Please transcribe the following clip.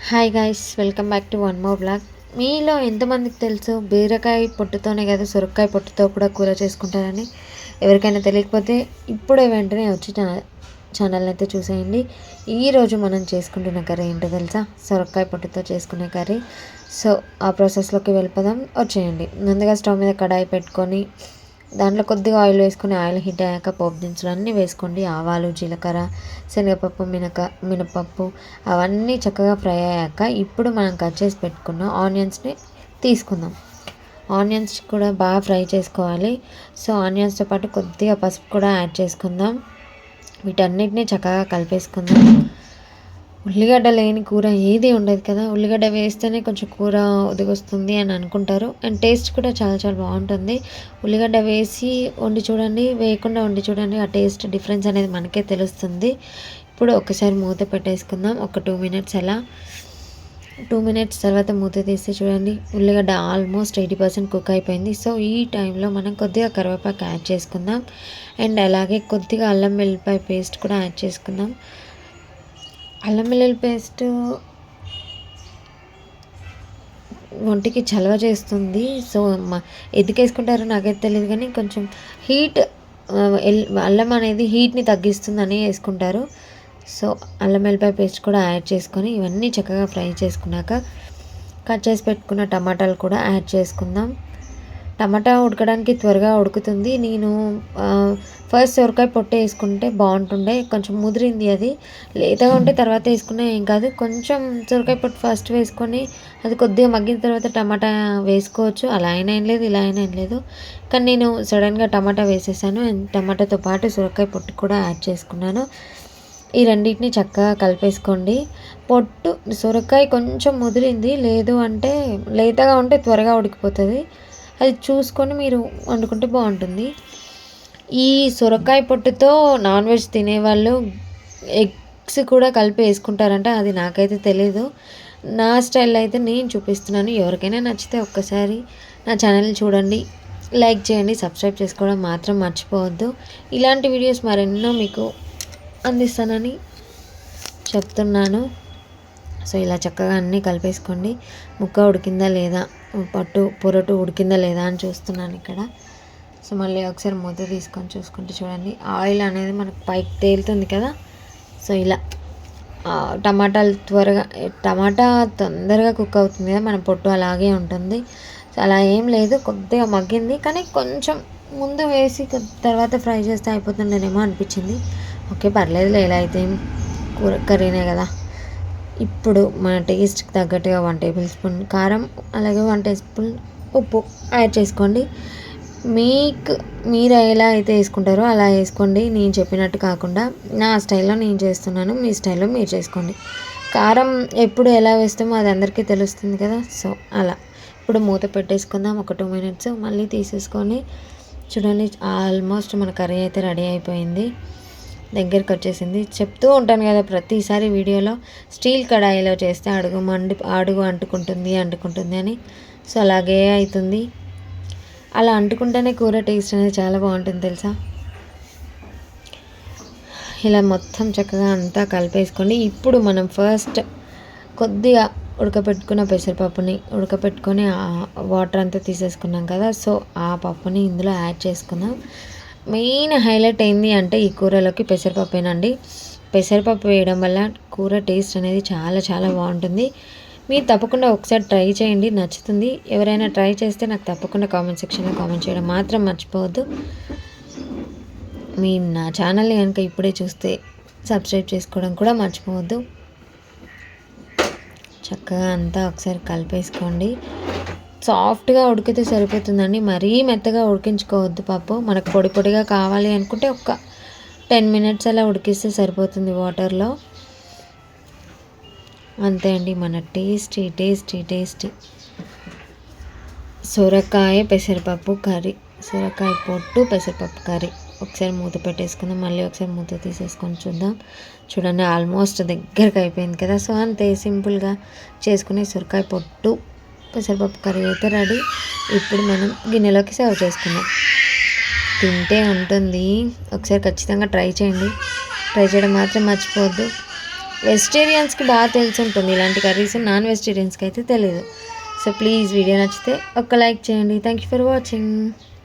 Hi guys, welcome back to one more blog. మీలో ఎంతమందికి తెలుసు బీరకాయ పొట్టుతోనే కదా సొరకాయ పొట్టుతో కూడా కూర చేసుకుంటారని? ఎవరికైనా తెలియకపోతే ఇప్పుడే వెంటనే వచ్చి ఛానల్ అయితే చూసేయండి. ఈరోజు మనం చేసుకుంటున్న కర్రీ ఏంటో తెలుసా? సొరకాయ పొట్టుతో చేసుకునే కర్రీ. సో ఆ ప్రాసెస్లోకి వెళ్ళిపోదాం, వచ్చేయండి. ముందుగా స్టవ్ మీద కడాయి పెట్టుకొని దాంట్లో కొద్దిగా ఆయిల్ వేసుకొని ఆయిల్ హీట్ అయ్యాక పోపు దినుసులు అన్నీ వేసుకోండి. ఆవాలు, జీలకర్ర, శనగపప్పు, మినపప్పు అవన్నీ చక్కగా ఫ్రై అయ్యాక ఇప్పుడు మనం కట్ చేసి పెట్టుకున్న ఆనియన్స్ని తీసుకుందాం. ఆనియన్స్ కూడా బాగా ఫ్రై చేసుకోవాలి. సో ఆనియన్స్తో పాటు కొద్దిగా పసుపు కూడా యాడ్ చేసుకుందాం. వీటన్నిటిని చక్కగా కలిపేసుకుందాం. ఉల్లిగడ్డ లేని కూర ఏది ఉండదు కదా. ఉల్లిగడ్డ వేస్తేనే కొంచెం కూర ఒదిగొస్తుంది అని అనుకుంటారు, అండ్ టేస్ట్ కూడా చాలా చాలా బాగుంటుంది. ఉల్లిగడ్డ వేసి వండి చూడండి, వేయకుండా వండి చూడండి, ఆ టేస్ట్ డిఫరెన్స్ అనేది మనకే తెలుస్తుంది. ఇప్పుడు ఒకసారి మూత పెట్టేసుకుందాం, ఒక 2 మినిట్స్ అలా. 2 మినిట్స్ తర్వాత మూత తీసి చూడండి, ఉల్లిగడ్డ ఆల్మోస్ట్ 80% కుక్ అయిపోయింది. సో ఈ టైంలో మనం కొద్దిగా కరివేపాకు యాడ్ చేసుకుందాం, అండ్ అలాగే కొద్దిగా అల్లం వెల్లిపాయ పేస్ట్ కూడా యాడ్ చేసుకుందాం. అల్లం వెల్లుల్లి పేస్ట్ ఒంటికి చలవ చేస్తుంది. సో ఎందుకు వేసుకుంటారో నాకైతే తెలియదు, కానీ కొంచెం హీట్, అల్లం అనేది హీట్ని తగ్గిస్తుందని వేసుకుంటారు. సో అల్లం వెల్లిపాయ పేస్ట్ కూడా యాడ్ చేసుకొని ఇవన్నీ చక్కగా ఫ్రై చేసుకున్నాక కట్ చేసి పెట్టుకున్న టమాటాలు కూడా యాడ్ చేసుకుందాం. టమాటా ఉడకడానికి త్వరగా ఉడుకుతుంది. నేను ఫస్ట్ సొరకాయ పొట్టు వేసుకుంటే బాగుంటుండే, కొంచెం ముదిరింది. అది లేతగా ఉంటే తర్వాత వేసుకున్నా ఏం కాదు. కొంచెం సొరకాయ పొట్టు ఫస్ట్ వేసుకొని అది కొద్దిగా మగ్గిన తర్వాత టమాటా వేసుకోవచ్చు. అలా అయినా ఏం లేదు, ఇలా అయినా ఏం లేదు. కానీ నేను సడన్గా టమాటా వేసేసాను, అండ్ టమాటాతో పాటు సొరకాయ పొట్టు కూడా యాడ్ చేసుకున్నాను. ఈ రెండింటిని చక్కగా కలిపేసుకోండి. పొట్టు సొరకాయ కొంచెం ముదిరింది, లేదు అంటే లేతగా ఉంటే త్వరగా ఉడికిపోతుంది. అది చూసుకొని మీరు వండుకుంటే బాగుంటుంది. ఈ సొరకాయ పొట్టుతో నాన్ వెజ్ తినేవాళ్ళు ఎగ్స్ కూడా కలిపి వేసుకుంటారంట, అది నాకైతే తెలీదు. నా స్టైల్ అయితే నేను చూపిస్తున్నాను. ఎవరికైనా నచ్చితే ఒక్కసారి నా ఛానల్ చూడండి, లైక్ చేయండి, సబ్స్క్రైబ్ చేసుకోవడం మాత్రం మర్చిపోవద్దు. ఇలాంటి వీడియోస్ మరెన్నో మీకు అందిస్తానని చెప్తున్నాను. సో ఇలా చక్కగా అన్నీ కలిపేసుకోండి. ముక్క ఉడికిందా లేదా, పొరటు ఉడికిందా లేదా అని చూస్తున్నాను ఇక్కడ. సో మళ్ళీ ఒకసారి మూత తీసుకొని చూసుకుంటే చూడండి, ఆయిల్ అనేది మనకు పైకి తేలుతుంది కదా. సో ఇలా టమాటా తొందరగా కుక్ అవుతుంది కదా, మన పొట్టు అలాగే ఉంటుంది. సో అలా ఏం లేదు, కొద్దిగా మగ్గింది, కానీ కొంచెం ముందు వేసి తర్వాత ఫ్రై చేస్తే అయిపోతుండేనేమో అనిపించింది. ఓకే, పర్లేదులే, ఇలా అయితే కర్రీనే కదా. ఇప్పుడు మన టేస్ట్కి తగ్గట్టుగా 1 టేబుల్ స్పూన్ కారం, అలాగే 1 టేబుల్ స్పూన్ ఉప్పు యాడ్ చేసుకోండి. మీరు ఎలా అయితే వేసుకుంటారో అలా వేసుకోండి, నేను చెప్పినట్టు కాకుండా. నా స్టైల్లో నేను చేస్తున్నాను, మీ స్టైల్లో మీరు చేసుకోండి. కారం ఎప్పుడు ఎలా వేస్తామో అది అందరికీ తెలుస్తుంది కదా. సో అలా ఇప్పుడు మూత పెట్టేసుకుందాం ఒక 2 మినిట్స్. మళ్ళీ తీసేసుకొని చూడండి, ఆల్మోస్ట్ మన కర్రీ అయితే రెడీ అయిపోయింది, దగ్గరికి వచ్చేసింది. చెప్తూ ఉంటాను కదా ప్రతిసారి వీడియోలో, స్టీల్ కడాయిలో చేస్తే అడుగు అంటుకుంటుంది అని. సో అలాగే అవుతుంది. అలా అంటుకుంటేనే కూర టేస్ట్ అనేది చాలా బాగుంటుంది తెలుసా. ఇలా మొత్తం చక్కగా అంతా కలిపేసుకోండి. ఇప్పుడు మనం ఫస్ట్ కొద్దిగా ఉడకపెట్టుకున్న పెసరపప్పుని ఉడకపెట్టుకొని వాటర్ అంతా తీసేసుకున్నాం కదా. సో ఆ పప్పుని ఇందులో యాడ్ చేసుకుందాం. మెయిన్ హైలైట్ ఏంది అంటే ఈ కూరలోకి పెసరపప్పేనండి. పెసరపప్పు వేయడం వల్ల కూర టేస్ట్ అనేది చాలా చాలా బాగుంటుంది. మీరు తప్పకుండా ఒకసారి ట్రై చేయండి, నచ్చుతుంది. ఎవరైనా ట్రై చేస్తే నాకు తప్పకుండా కామెంట్ సెక్షన్లో కామెంట్ చేయడం మాత్రం మర్చిపోవద్దు. మీ నా ఛానల్ని కనుక ఇప్పుడే చూస్తే సబ్స్క్రైబ్ చేసుకోవడం కూడా మర్చిపోవద్దు. చక్కగా అంతా ఒకసారి కలిపేసుకోండి. సాఫ్ట్గా ఉడికితే సరిపోతుందండి, మరీ మెత్తగా ఉడికించుకోవద్దు పప్పు. మనకు పొడి పొడిగా కావాలి అనుకుంటే ఒక 10 మినిట్స్ అలా ఉడికిస్తే సరిపోతుంది వాటర్లో. అంతే అండి, మన టేస్టీ సొరకాయ పెసరపప్పు కర్రీ, సొరకాయ పొట్టు పెసరపప్పు కర్రీ. ఒకసారి మూత పెట్టేసుకుందాం, మళ్ళీ ఒకసారి మూత తీసేసుకొని చూద్దాం. చూడండి, ఆల్మోస్ట్ దగ్గరకు అయిపోయింది కదా. సో అంతే సింపుల్గా చేసుకునే సొరకాయ పొట్టు పెసరపప్పు కర్రీ అయితే రెడీ. ఇప్పుడు మనం గిన్నెలోకి సర్వ్ చేసుకుందాం. తింటే ఉంటుంది, ఒకసారి ఖచ్చితంగా ట్రై చేయండి, ట్రై చేయడం మాత్రం మర్చిపోవద్దు. వెజిటేరియన్స్కి బాగా తెలిసి ఉంటుంది ఇలాంటి కర్రీస్, నాన్ వెజిటేరియన్స్కి అయితే తెలియదు. సో ప్లీజ్ వీడియో నచ్చితే ఒక లైక్ చేయండి. Thank you for watching.